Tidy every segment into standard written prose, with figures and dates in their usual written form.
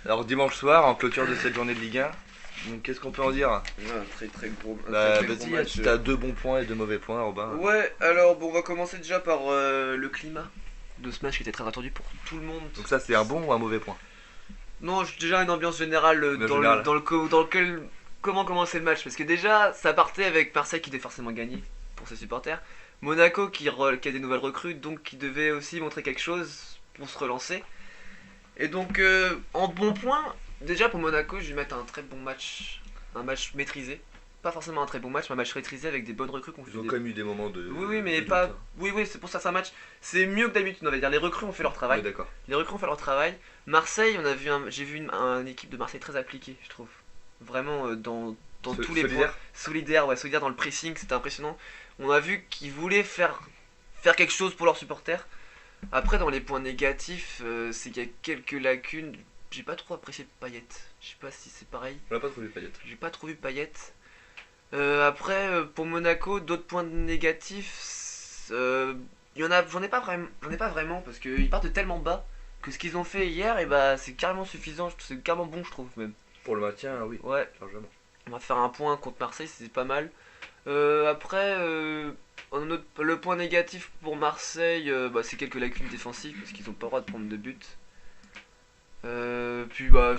Alors dimanche soir, en clôture de cette journée de Ligue 1, donc qu'est-ce qu'on peut en dire? Ouais, un très très gros, Bah très gros vas-y, match. t'as deux bons points et deux mauvais points, Robin. Ouais, alors bon, on va commencer déjà par le climat de ce match qui était très attendu pour tout le monde. Donc ça c'est un bon ou un mauvais point? Non, déjà une ambiance générale Ambiance générale. dans lequel. Comment commencer le match? Parce que déjà, ça partait avec Marseille qui devait forcément gagner pour ses supporters. Monaco qui a des nouvelles recrues, donc qui devait aussi montrer quelque chose pour se relancer. Et donc, en bon point, déjà pour Monaco, je vais mettre un très bon match. Un match maîtrisé. Pas forcément un très bon match, mais un match maîtrisé avec des bonnes recrues qu'on fait Ils ont des. quand même eu des moments de. Oui, oui, mais de doute, pas. hein. Oui, oui, c'est pour ça, c'est un match. C'est mieux que d'habitude, on va dire. Les recrues ont fait leur Ouais, travail. d'accord. Les recrues ont fait leur travail. Marseille, j'ai vu une équipe de Marseille très appliquée, je trouve. Vraiment dans tous les Solidaire. points. Solidaire, ouais, solidaire dans le pressing, c'était impressionnant. On a vu qu'ils voulaient faire quelque chose pour leurs supporters. Après, dans les points négatifs, c'est qu'il y a quelques lacunes. J'ai pas trop apprécié Payet. Je sais pas si c'est pareil. On l'a pas trouvé Payet. J'ai pas trop vu Payet. Après, pour Monaco, d'autres points négatifs, j'en ai pas vraiment parce qu'ils partent de tellement bas que ce qu'ils ont fait hier, et bah c'est carrément suffisant, c'est carrément bon, je trouve même. Pour le maintien, oui, Ouais, largement. on va faire un point contre Marseille, c'est pas mal. Après, le point négatif pour Marseille, bah, c'est quelques lacunes défensives parce qu'ils ont pas le droit de prendre de buts. Puis bah,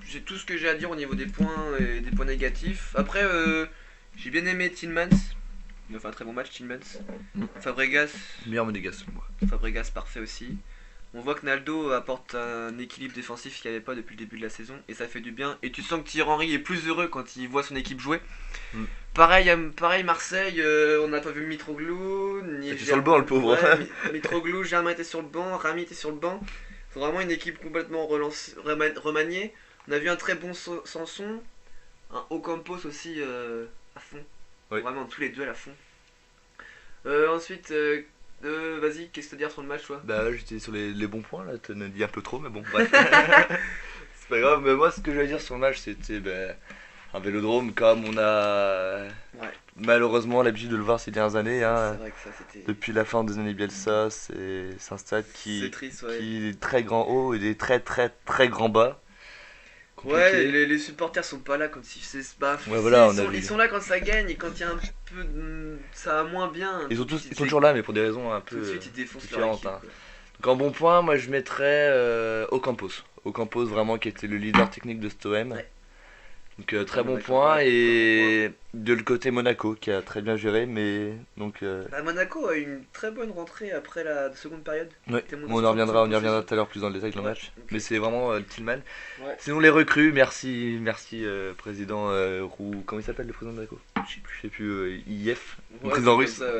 j'ai tout ce que j'ai à dire au niveau des points et des points négatifs. Après, j'ai bien aimé Tillmans. Il a fait un très bon match, Tillmans. Fabregas, Meilleur monégasque, moi. Fabregas parfait aussi. On voit que Naldo apporte un équilibre défensif qu'il n'y avait pas depuis le début de la saison et ça fait du bien. Et tu sens que Thierry Henry est plus heureux quand il voit son équipe jouer. Mm. Pareil Marseille, on n'a pas vu Mitroglou, Il était sur le banc, le pauvre. Ouais, Mitroglou, Germain était sur le banc, Rami était sur le banc. C'est vraiment une équipe complètement remaniée. On a vu un très bon Sanson, un Ocampos aussi à fond. Oui. Vraiment tous les deux à fond. Ensuite, vas-y, qu'est-ce que tu veux dire sur le match, toi? Bah ouais, j'étais sur les bons points là, t'en as dit un peu trop, mais bon, bref. C'est pas grave, mais moi ce que je veux dire sur le match c'était un vélodrome comme on a Ouais, malheureusement l'habitude de le voir ces dernières années. c'est Hein. vrai que ça c'était. Depuis la fin des années Bielsa, c'est un stade C'est triste, ouais. qui est très grand haut et des très très très grands bas. Compliqué. Ouais, les supporters sont pas là quand bah, Ouais, voilà, si, on a vu. ils sont là quand ça gagne et quand il y a un peu ça va moins bien. Ils sont toujours là, mais pour des raisons un Tout de peu suite ils défoncent leur différentes. équipe. Hein. Quoi. Donc en bon point, moi je mettrais Ocampos. Ocampos vraiment qui était le leader technique de Stoem. Ouais. Donc très Ouais, bon d'accord, point. ouais, Et de le côté Monaco qui a très bien géré, mais donc Bah, Monaco a eu une très bonne rentrée après la seconde période. ouais. C'était mon Bon, on y reviendra tout à l'heure plus dans le détail dans le Ouais, match. ok. Mais c'est vraiment Tillman. Ouais. Sinon les recrues, merci président Roux, comment il s'appelle le président de Monaco? Je sais plus, IF, le Ouais, président c'est russe, comme ça,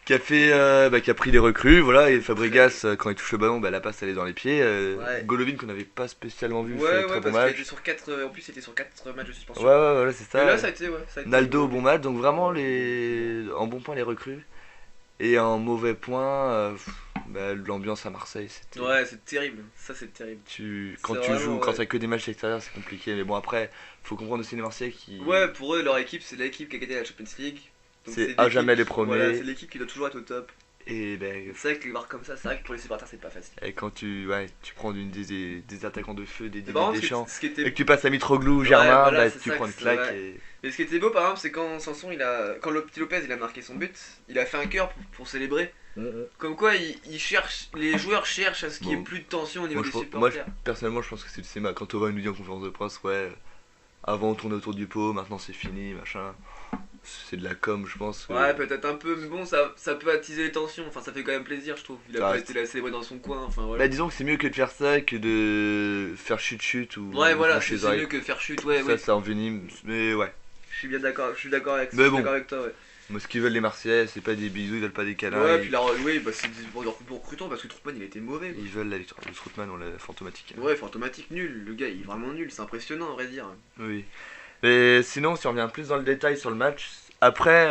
qui a fait, qui a pris les recrues, voilà, et Fabregas quand il touche le ballon, la passe elle est dans les pieds. Ouais. Golovin qu'on n'avait pas spécialement vu, Ouais, fait ouais, très bon parce qu'il match. était sur 4. En plus, il était sur 4 matchs de suspension. Ouais, voilà, c'est Et ça. là, ça a été, ouais. Ça a été Naldo bon match, donc vraiment en bon point les recrues. Et en mauvais point, l'ambiance à Marseille, c'était. Ouais, c'est terrible. Ça, c'est terrible. Quand C'est tu vraiment, joues, quand ouais. t'as que des matchs extérieurs, c'est compliqué. Mais bon, après, faut comprendre aussi les Marseillais qui. Ouais, pour eux, leur équipe, c'est l'équipe qui a gagné la Champions League. Donc, C'est à l'équipe jamais les qui- premiers. Voilà, c'est l'équipe qui doit toujours être au top. Et, C'est vrai que les voir comme ça, c'est vrai que pour les supporters, c'est pas facile. et quand tu prends des attaquants de feu, des Mais par Didier contre, Deschamps, ce qui était. et que tu passes à Mitroglou, Ouais, Germain, voilà, c'est tu ça prends que une c'est claque. vrai. Mais ce qui était beau, par exemple, c'est quand Sanson, quand le petit Lopez, il a marqué son but, il a fait un cœur pour célébrer. Comme quoi, les joueurs cherchent à ce qu'il y ait Bon. plus de tension au niveau Moi, des moi, supporters. personnellement, je pense que c'est le CMA. Quand Thauvin nous dit en conférence de presse, ouais, avant on tournait autour du pot, maintenant c'est fini, machin. C'est de la com, je pense. Ouais, peut-être un peu, mais bon, ça peut attiser les tensions. Enfin, ça fait quand même plaisir, je trouve. Il a Ça pas reste. été là célébré dans son coin. Enfin, voilà. Disons que c'est mieux que de faire ça que de faire chute ou Ouais, voilà, boucher c'est les oreilles. mieux que faire chute, ouais, Ça, oui. ça envenime, mais ouais. Je suis bien d'accord, je suis d'accord avec, Mais je suis bon. d'accord avec toi, ouais. Moi, ce qu'ils veulent les Marseillais, c'est pas des bisous, ils veulent pas des câlins. Ouais, ils, puis là, oui, bah, c'est pour recrutant parce que Troutman il était mauvais. Quoi. ils veulent la victoire. Le Strootman, on l'a fantomatique. Ouais, fantomatique, nul. Le gars, il est vraiment nul, c'est impressionnant, à vrai dire. Oui. Mais sinon, si on revient plus dans le détail sur le match, après,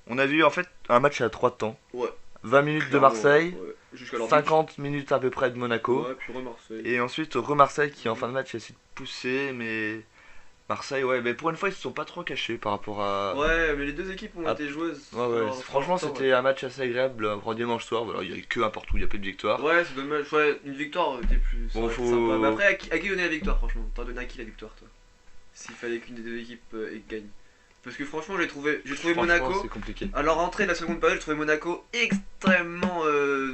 on a vu en fait un match à 3 temps. Ouais. 20 minutes de Clairement, Marseille, ouais. Jusqu'à leur 50 minutes à peu près de Monaco. Ouais, puis Marseille. Et ensuite, Marseille qui en fin de match essaie de pousser, mais Marseille, ouais, mais pour une fois, ils se sont pas trop cachés par rapport à. Ouais, mais les deux équipes ont Ah, été joueuses. Ouais, ouais, Alors, franchement, c'était un match assez agréable pour un dimanche soir. Voilà, il y avait que un partout, il n'y a pas de victoire. Ouais, c'est dommage. Ouais, une victoire était plus. Ça Bon, aurait été faut. sympa. Mais après, à qui donner la victoire, franchement? T'as donné à qui la victoire, toi? S'il fallait qu'une des deux équipes gagne. Parce que franchement, j'ai trouvé Franchement, Monaco. c'est compliqué. À leur rentrée de la seconde période, j'ai trouvé Monaco extrêmement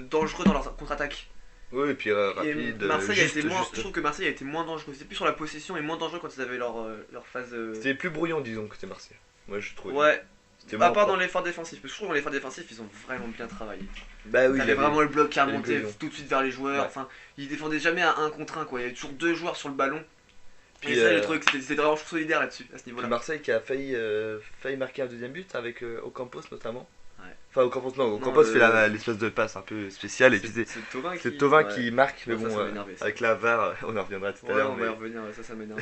dangereux dans leur contre-attaque. Oui, et puis Et rapide, Marseille a été moins. juste. Je trouve que Marseille a été moins dangereux. C'était plus sur la possession et moins dangereux quand ils avaient leur phase. C'était plus brouillon, disons, que c'était Marseille. Moi, je trouvais. Ouais. C'était À moins part dans propre. l'effort défensif. Parce que je trouve que dans l'effort défensif, ils ont vraiment bien travaillé. Bah oui, il y T'avais avait- vraiment le bloc qui il y avait remontait cohésion. tout de suite vers les joueurs. Ouais. Enfin, ils défendaient jamais à un contre un, quoi. Il y avait toujours deux joueurs sur le ballon. Puis, Et ça, j'ai trouvé que c'était vraiment solidaire là-dessus, à ce Puis niveau-là. Marseille qui a failli marquer un deuxième but avec Ocampos notamment. Ouais. Enfin, Ocampos, non, Ocampos fait l'espèce de passe un peu spéciale et puis C'est Thauvin c'est Thauvin ouais. qui marque, mais Ouais, ça, bon, ça m'énervait, ça. avec la VAR, on en reviendra tout à Ouais, l'heure. on va Mais y revenir, ouais, ça m'énerve.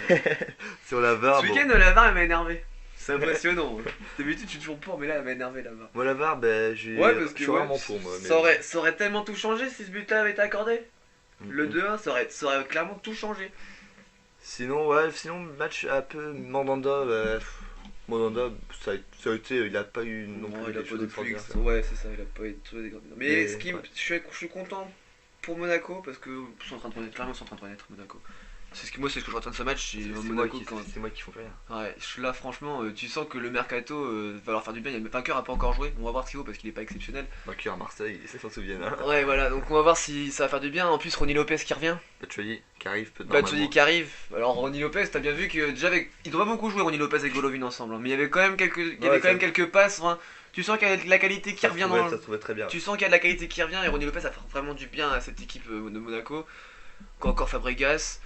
sur la VAR, Ce bon. week-end, la VAR, elle m'a énervé. C'est impressionnant. D'habitude, je suis toujours pour, mais là, elle m'a énervé, la VAR. Moi, la VAR, ben, je Ouais, suis rarement pour moi. Mais ça aurait tellement tout changé si ce but-là avait été accordé. Le 2-1, ça aurait clairement tout changé. Sinon, ouais, sinon, match un peu Mandanda. Mandanda, ça a été, il a pas eu non Ouais, plus il a des pas choses de extraordinaires. plus. Ouais, c'est ça, il a pas été des grandes. Mais Mais, ce qui, ouais. je suis content pour Monaco parce que ils sont en train de renaître, clairement, ils sont en train de renaître, Monaco. Moi, c'est ce que je retiens de ce match. Monaco, C'est moi qui font rien. Ouais, là franchement, tu sens que le mercato va leur faire du bien. Le vainqueur a pas encore joué, on va voir ce qu'il vaut parce qu'il est pas exceptionnel. Vainqueur à Marseille, ça s'en souvient. Hein. Ouais, voilà, donc on va voir si ça va faire du bien. En plus, Ronny Lopez qui revient, Batshuayi qui arrive peut-être Batshuayi qui arrive. Alors, Ronny Lopez, t'as bien vu que déjà, ils ont pas beaucoup joué Ronny Lopez et Golovin ensemble, hein, mais il y avait quand même quelques passes. Enfin, tu sens qu'il y a de la qualité qui revient Ça se trouvait très bien. Tu sens qu'il y a de la qualité qui revient et Ronny Lopez a fait vraiment du bien à cette équipe de Monaco. Encore Fabregas.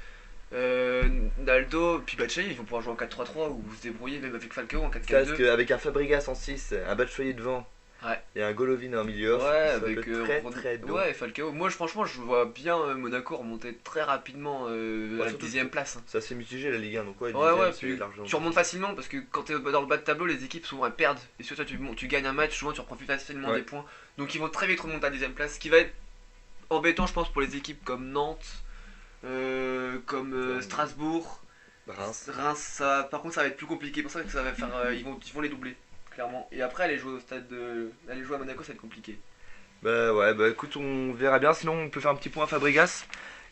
Naldo, puis Batshuayi, ils vont pouvoir jouer en 4-3-3 ou se débrouiller même avec Falcao en Parce 4-4-2. qu'avec un Fabregas en 6, un Batshuayi devant Ouais. et un Golovin en milieu off, Ouais, ça avec peut être très bon. ouais, Falcao. Moi, franchement, je vois bien Monaco remonter très rapidement à la surtout 10ème place. Hein. Ça s'est mitigé la Ligue 1, donc ouais, Ouais, dixième, ouais, c'est puis largement. tu remontes facilement parce que quand t'es dans le bas de tableau, les équipes souvent elles perdent. Et sur ça, tu gagnes un match, souvent tu reprends plus facilement Ouais. des points. Donc ils vont très vite remonter à la 10ème place, ce qui va être embêtant, je pense, pour les équipes comme Nantes, comme Strasbourg. Reims. Par contre, ça va être plus compliqué. Pour ça que ça va faire, ils vont les doubler, clairement. Et après, aller jouer au stade aller jouer à Monaco, ça va être compliqué. Bah ouais, bah écoute, on verra bien. Sinon, on peut faire un petit point à Fabregas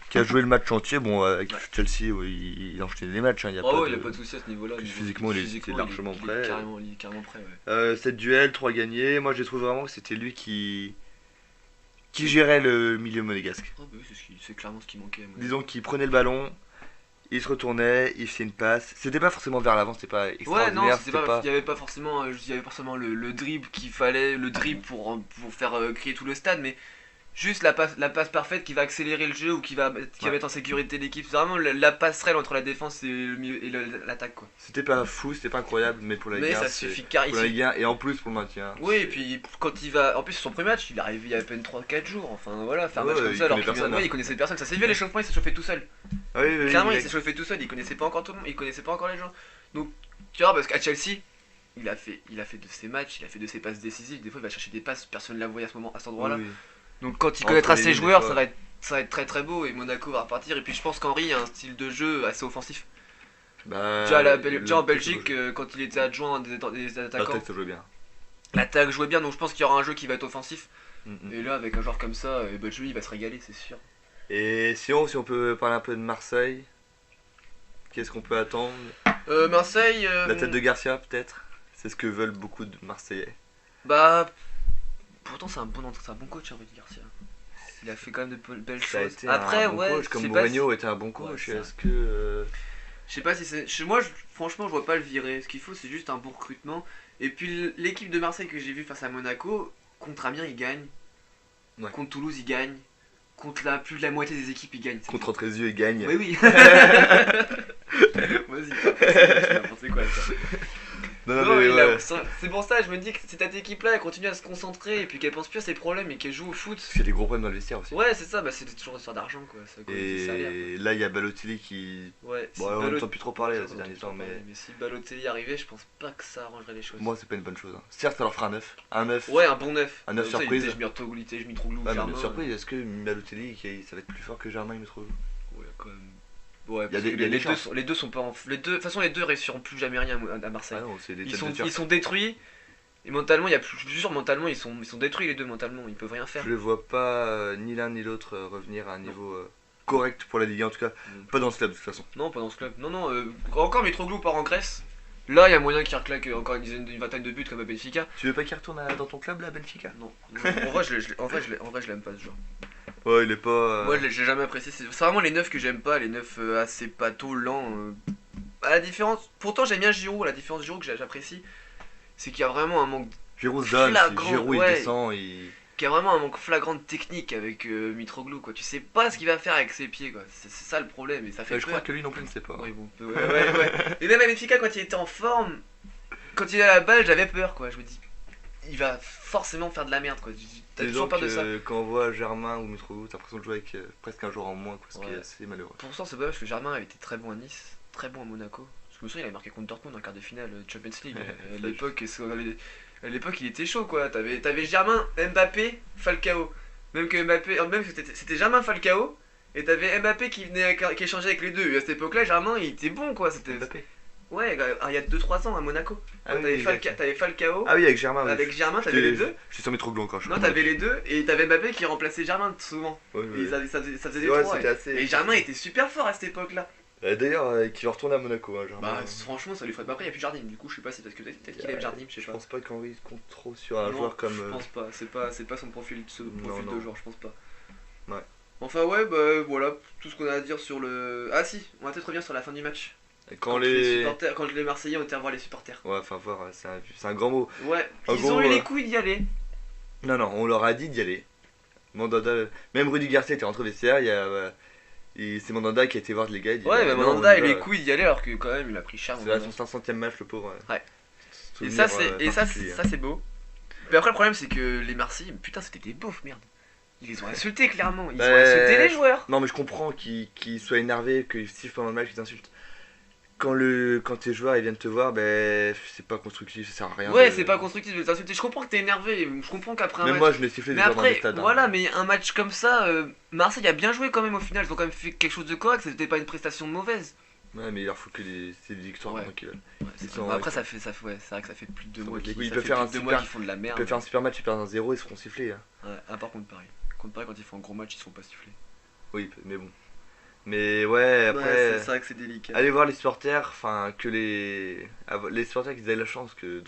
qui a joué le match entier. Bon, avec Ouais. Chelsea, ouais, il a enchaîné les matchs. Hein, il y a Oh, pas il de... a pas de soucis à ce niveau-là. Plus physiquement, il était largement prêt. Il est carrément prêt, ouais. 7 duels, 3 gagnés. Moi, j'ai trouvé vraiment que c'était lui qui gérait le milieu monégasque. Oh, bah oui, c'est clairement ce qui manquait à Monaco. Disons qu'il prenait le ballon, il se retournait, il faisait une passe. C'était pas forcément vers l'avant, c'était pas Ouais, extraordinaire. non, il y avait pas forcément, le dribble qu'il fallait, le dribble pour faire crier tout le stade, mais juste la passe parfaite qui va accélérer le jeu ou qui va Ouais. mettre en sécurité l'équipe. C'est vraiment la passerelle entre la défense et l'attaque, quoi. C'était pas fou, c'était pas incroyable, mais pour la Mais Ligue 1, ça c'est- suffit car pour la Ligue 1 et en plus pour le maintien. Oui, et puis quand il va. En plus, son premier match, il est arrivé il y a à peine 3-4 jours. Enfin voilà, faire un Ouais, match comme il ça alors connaît qu'il personne, hein. il connaissait personne. Ça s'est vu à l'échauffement, il s'est chauffé tout seul. Ah oui, oui, Clairement, oui, il s'est chauffé tout seul, il connaissait pas encore tout le monde, il connaissait pas encore les gens. Donc, tu vois, parce qu'à Chelsea, il a fait de ses matchs, il a fait de ses passes décisives. Des fois, il va chercher des passes, personne ne la voyait à cet endroit-là. oui. Donc, quand il Entre connaîtra les ses lignes, joueurs, des ça fois. va être très très beau et Monaco va repartir. Et puis, je pense qu'Henry a un style de jeu assez offensif. Bah, Déjà en Belgique, quand il était adjoint des attaquants, L'attaque, ça jouait bien. l'attaque jouait bien. Donc, je pense qu'il y aura un jeu qui va être offensif. Mhm. Et là, avec un joueur comme ça, Batshuayi, il va se régaler, c'est sûr. Et sinon, si on peut parler un peu de Marseille, qu'est-ce qu'on peut attendre? Marseille. La tête de Garcia, peut-être? C'est ce que veulent beaucoup de Marseillais. Bah. Pourtant, c'est un bon coach, hein, Rudy Garcia. Il a fait quand même de belles Ça a choses. été Après, un bon ouais, coach, je comme sais pas Mourinho était un bon Ouais, coach. c'est Est-ce que. Je sais pas si c'est. Moi, franchement, je vois pas le virer. Ce qu'il faut, c'est juste un bon recrutement. Et puis, l'équipe de Marseille que j'ai vue face à Monaco, contre Amiens, ils gagnent. Ouais. Contre Toulouse, ils gagnent. Contre plus de la moitié des équipes, ils gagnent. C'est Contre Trézieux, il gagne. Oui, oui. Vas-y, c'est n'importe quoi ça. Non, Non, mais ouais. c'est pour ça, je me dis que si cette équipe-là, elle continue à se concentrer et puis qu'elle pense plus à ses problèmes et qu'elle joue au foot. Parce qu'il y a des gros problèmes dans le vestiaire aussi. Ouais, c'est ça, bah c'est toujours une histoire d'argent quoi. Ça, quoi, c'est salaire, Et là, il y a Balotelli qui. quoi. Ouais, Bon, on n'entend plus trop parler là, ces derniers temps, mais. si Balotelli arrivait, je pense pas que ça arrangerait les choses. Moi, c'est pas une bonne chose. Hein. Certes, ça leur fera un 9. Un 9. Ouais, un bon neuf. Un neuf Comme ça, surprise. Je Mitroglou, Ah, mais Germain. une surprise, est-ce que Balotelli, ça va être plus fort que Germain, il me trouve? Ouais, quand même. Ouais, Il y a parce des- que il y a des les deux chances. sont, les deux sont pas en... les deux, de toute façon, les deux réussiront plus jamais rien à Marseille. Ah non, c'est des Ils têtes sont, de turc. ils sont détruits. Et mentalement, je suis sûr, mentalement, ils sont détruits les deux mentalement. Ils peuvent rien faire. Je les vois pas ni l'un ni l'autre revenir à un niveau correct pour la Ligue 1, en tout cas. Pas dans ce club de toute façon. Non, pas dans ce club. Non, non, encore Mitroglou part en Grèce. Là, il y a moyen qu'il reclaque encore une vingtaine de buts comme à Benfica. Tu veux pas qu'il retourne dans ton club là, Benfica? Non, non. En vrai, je l'aime pas ce joueur. Ouais, il est pas. Moi, je l'ai jamais apprécié. C'est vraiment les neufs que j'aime pas, les neufs assez pâteaux, lents. À la différence. Pourtant, j'aime bien Giroud. La différence de Giroud que j'apprécie, c'est qu'il y a vraiment un manque. Giroud se donne, Flagrant, Giroud ouais. il descend, il. Qu'il y a vraiment un manque flagrant de technique avec Mitroglou, quoi. Tu sais pas ce qu'il va faire avec ses pieds, quoi. C'est ça le problème, et ça fait Je crois peur. que lui non plus ne sait pas. Ouais, bon, ouais. Et même à Benfica, quand il était en forme, quand il a la balle, j'avais peur, quoi. Je me dis, il va forcément faire de la merde, quoi. T'as toujours peur de ça. Quand on voit Germain ou Mitroglou, t'as l'impression de jouer avec presque un joueur en moins, quoi, ce qui Ouais. est assez malheureux. Pourtant, c'est pas parce que Germain avait été très bon à Nice, très bon à Monaco. Parce que je me souviens, il avait marqué contre Dortmund en quart de finale Champions League. À l'époque, il était chaud, quoi. T'avais Germain, Mbappé, Falcao. Même que Mbappé, même que c'était Germain, Falcao. Et t'avais Mbappé qui échangeait avec les deux. Et à cette époque-là, Germain, il était bon, quoi. C'était Mbappé. Ouais, il y a 2-3 ans à Monaco. Ah oui, T'avais Falcao, Ah oui, avec Germain. avec Germain, t'avais les deux. Je suis sur Mitroglou encore, je Non, crois. t'avais les deux, et t'avais Mbappé qui remplaçait Germain souvent. Ouais, Et ouais. ça faisait des Ouais, trois. c'était assez. Et Germain était super fort à cette époque-là. D'ailleurs, qui va retourner à Monaco, hein, Germain. Bah, franchement, ça lui ferait pas peur. Il y a plus Jardim. Du coup, je sais pas si parce que peut-être qu'il aime Jardim, je sais Je pas. pense pas qu'Henri compte trop sur un Non, joueur comme. Je pense pas. C'est pas son profil, Non. de joueur, je pense pas. Ouais. Enfin, ouais, bah voilà, tout ce qu'on a à dire sur le. Ah, si, on va peut-être revenir sur la fin du match. Quand les. supporters, quand les Marseillais ont été revoir les supporters. Ouais, enfin, voir, c'est un grand mot. Ouais, En ils gros, ont eu les couilles d'y aller. Non, on leur a dit d'y aller. Mandanda, même Rudy Garcia était rentré au vestiaire, c'est Mandanda qui a été voir les gars. Il dit, Ouais, mais non, Mandanda a on y eu les va. couilles d'y aller alors que quand même il a pris cher. C'est là son 500ème match, le pauvre. Ouais. Et Souvenir, ça, particulier. c'est beau. Mais après, le problème, c'est que les Marseillais, putain, c'était des beaufs, merde. Ils les ont insultés, clairement. Ils ont insulté les joueurs. Non, mais je comprends qu'ils soient énervés, qu'ils sifflent pendant le match, qu'ils insultent. Quand tes joueurs ils viennent te voir, ben c'est pas constructif, ça sert à rien. Ouais, c'est pas constructif de les insulter. Je comprends que t'es énervé. Je comprends qu'après un Même match. moi, je l'ai sifflé des Mais joueurs dans les après, stades. hein. voilà, mais un match comme ça, Marseille a bien joué quand même au final. Ils ont quand même fait quelque chose de correct. C'était pas une prestation mauvaise. Ouais, mais il leur faut que c'est des victoires Ouais. maintenant qu'ils veulent. Ouais, Ils c'est sont- vrai. Après, ouais, c'est vrai que ça fait plus de 2 mois Oui, qu'ils ils ça peuvent fait faire plus un de 2 mois super- qu'ils font de la Ils merde. peuvent faire un super match, ils perdent 1-0, ils seront sifflés. Hein. Ouais, à part contre Paris. Contre Paris, quand ils font un gros match, ils se font pas siffler. Oui, mais bon. Mais ouais, après. Ouais, c'est vrai que c'est délicat. Allez voir les supporters, enfin que les supporters qu'ils aient la chance que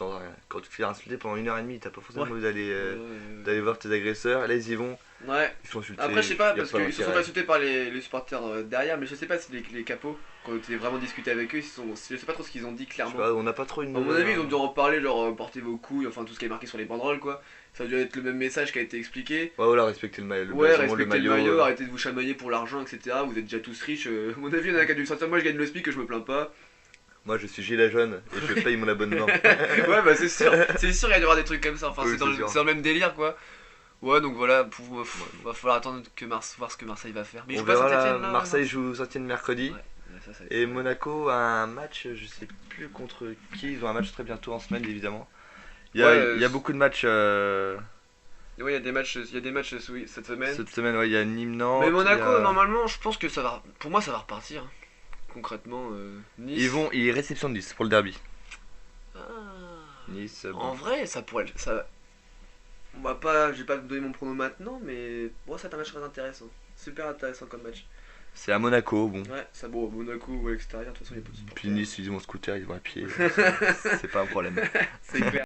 quand tu te fais insulter pendant 1h30, t'as pas forcément Ouais. envie d'aller voir tes agresseurs, et là ils y vont, Ouais. ils sont insultés. Après, je sais pas, y a parce qu'ils se sont d'intérêt. insultés par les supporters derrière, mais je sais pas si les capots, quand tu as vraiment discuté avec eux, je sais pas trop ce qu'ils ont dit Je sais clairement. pas, on n'a pas trop une. À mon avis, ils ont dû en parler, genre portez vos couilles, enfin tout ce qui est marqué sur les banderoles, quoi. Ça a dû être le même message qui a été expliqué. Ouais, voilà, respectez le maillot. Ouais, blason, respectez le maillot, arrêtez de vous chamailler pour l'argent, etc. Vous êtes déjà tous riches. À mon avis, il y en a qui a dû le sentir. Moi, je gagne le SMIC, que je me plains pas. Moi je suis gilet jaune et je paye mon abonnement. Ouais, bah c'est sûr, il y a dû y avoir des trucs comme ça. Enfin, Oui, c'est dans c'est sûr. le même délire, quoi. Ouais, donc voilà, va falloir attendre voir ce que Marseille va faire. Mais On je sais pas verra là, Saint-Etienne là. Marseille joue Saint-Etienne mercredi. Ouais, ça, ça va être- Et Monaco a un match, je sais plus contre qui, ils ont un match très bientôt en semaine évidemment. Il y a beaucoup de matchs Ouais, il y a des matchs, cette semaine. cette semaine, ouais, il y a Nîmes-Nantes. Mais Monaco, il y a- normalement, je pense que ça va. Pour moi, ça va repartir. Concrètement, Nice. Ils réceptionnent Nice pour le derby. Ah. Nice, En bon. vrai, ça pourrait. Je vais pas donner mon prono maintenant, mais bon, ça va être un match très intéressant. Super intéressant comme match. C'est à Monaco, bon. Ouais, ça bon, Monaco ou à l'extérieur, de toute façon, il y a pas de supporters. Puis Nice, ils vont en scooter, ils vont à pied. C'est pas un problème. C'est clair.